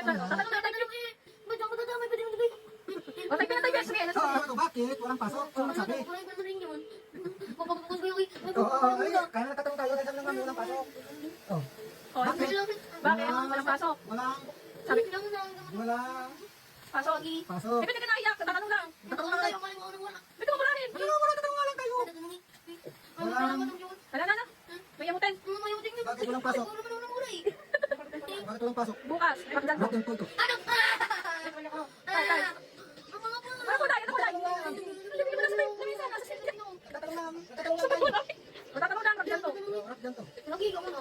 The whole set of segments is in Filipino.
Tatanong na tayo. Ba't ako dadamay pa din ang gabi? O, tayo na tayo. Sige, ano sabi? Bakit? Walang pasok. Ano magsabi? Wala ko rin yun. Papapapos ko yung Kaya nagtatanong tayo. Sabi naman walang pasok. Oh. O, bakit? Walang pasok. Walang. Sabi, Walang. pasok. Pasok. Eh, pwede ka na iyak. Tatanong lang. Tatanong tayo. Pwede mo mulahin. Tatanong lang kayo. Wala na. May yamutin. Bakit walang pasok? Bakit walang pasok? Bukas. Bakit Bakit yung kulto? Tay. Ano ko tayo? Ano ko tayo? Hindi mo na sabihin. Lamisa. Nasa silya. Tatanong lang. Tatanong lang. O, tatanong lang. Rakyan to. Harap dyan to. Lagi ka mo na.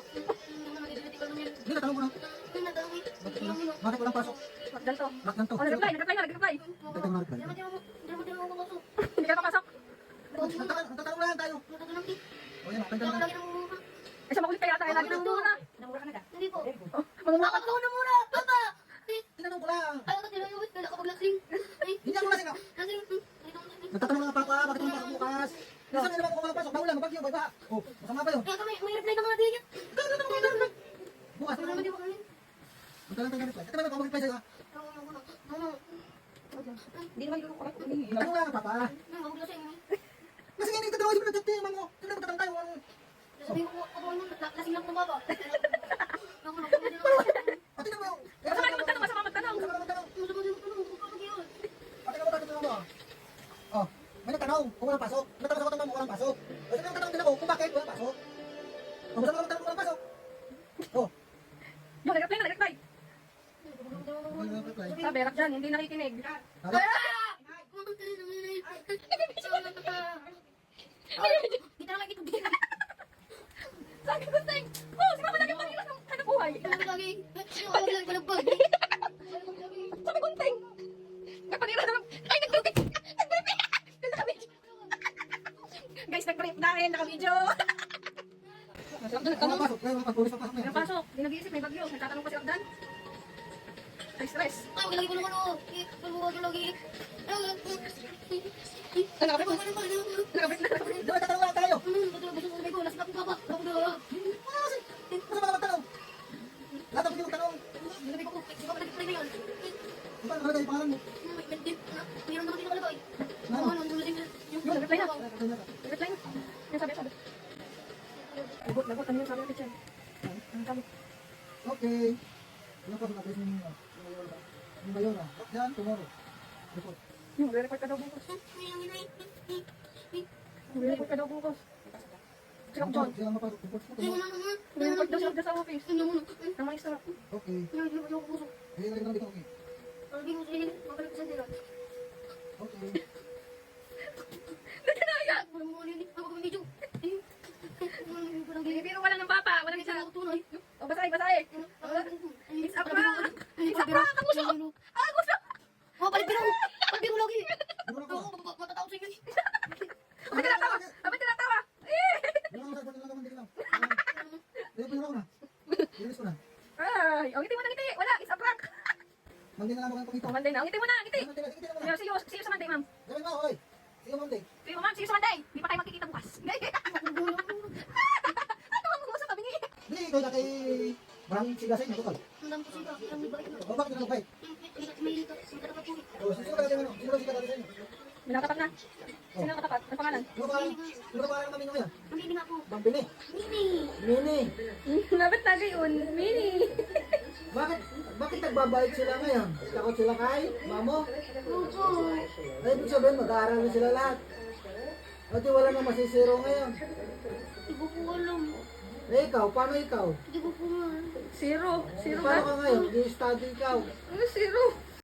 Hindi, tatanong mo na. Bakit walang pasok? Rakyan to. Harap dyan to. O, nag-reply. Nag-reply. Tatanong na reply. Hindi ka papasok. Tatanong lang tayo. O yan, tatanong lang. Eh, sa makulit kaya tayo. Lagi nang muna. Namura ka na ka. Hindi po. Mamumura ka. Bakit ako na muna? Papa! Tinanong ko lang. Ayaw ka tinayos. Nakapaglasing. Hindi ako lasing. Lasing. Nagtatanong lang papa, bakit walang pasok bukas? Minsan naman kung walang pasok, bawal bagyo, may baha. Oh, masama pa yun. Kaya kami, may reply ka mga tingin. Bukas, Wala naman di ba kami? magtalang tayo ng reply. Ito naman kung mag-reply sa'yo ha. Hindi naman yung correct. Tanong lang papa. Nakapaglasing. Kasi hindi ka tanong, hindi mo nagtatimang mo. Hindi mo nagtatang tayo. Sabi ko, ako mo, lasing lang ng baba. Pati na mo yung... Masama ka magtanong. Masama magtanong. Masama ka magtanong. Masama din ako, kapag yun. Pati na mo tatanong mo. Oh, may nagtanong kung walang pasok. Natanong sa kung walang pasok. O sabi nagtanong din ako kung bakit walang pasok. O masama ka magtanong kung walang pasok. Oh, Yung nag-reply na. Nag-reply. walang reply. Sabi, Rakyan. Hindi nakikinig. Sabi, Kita na lang ito din. Sabi ko, Teng. Oh, si Mama lagi pangilas ng hanap buhay. Lagi. Lagi palagbag. Sabi ko, Teng. Kapanira na lang. Ay, nag-brief. Nag-brief. Naka-video. Guys, nag-brief dahil naka-video. walang pasok. Walang pasok. Walang pasok. May pasok. Hindi nag-iisip. May bagyo. Nagtatanong pa si Abdan. Ay, stress. Ay, lagi ko naman ako. Lagi. Lagi. Naka-brief na. Naka-brief na. Di ba tatanong lang tayo? Lasing ako baba. Masama ka magtanong. Lahat ang pwede magtanong. Sabi ko, siguro ka nag-play na yun. Di ba nakalagay yung pangalan mo? Mayroon naman dito kalagay. Yung nag-reply na. Nag-reply na. Yung sabi. Lagot. Ano yung sabi natin siya? Ang sabi. Okay. Walang pasok natin yung Mayora. Diyan, tomorrow. Report. Yung re-report ka daw bukas. Re-report ka daw bukas. Si Kap John. Sila mapasok. Report mo tomorrow. Re-report daw siya sa office. Ng mga istorya. Okay. Ayun lang dito, okay. Okay. Hindi na yan. Bibiro ka lang ng papa. Walang isa. O, basahin. It's a prank. It's a prank. Ang gusto. Ang gusto. Bakit tinatawa? Bakit tinatawa? Wala lang, wala lang, hindi lang. Ayun, pinura ko na. Ilis ko na. Ay, ngiti mo na ngiti. Wala, it's a prank. Monday na lang ako pakita. O, Monday na. Ngiti mo na, ngiti. Monday na, sige na. See you sa Monday, ma'am. Gawin mo, oy. Sige, Monday. See you, ma'am. See you sa Monday. Di pa tayo magkikita bukas. Ano ang mag-usap kami ngayon? Hindi, ikaw na kay Brang Sigasay, natutol. O, bakit na lang, O, sino ka natin, ano? Sino ka sigaw natin sa inyo? May nakatapat na. Sino nakatapat? Ang pangalan? Sino ka parang kami nyo yan? Bambini. Mini. Dapat na gayon. Mini. Bakit nagbabait sila ngayon? Takot sila kay mamo? Ay, ibig sabihin, mag-aaral na sila lahat. At wala nang masisiro ngayon. Eh, ikaw, paano ikaw? Zero. Zero Paano ka. ka ngayon? Di-study ikaw. Ano zero?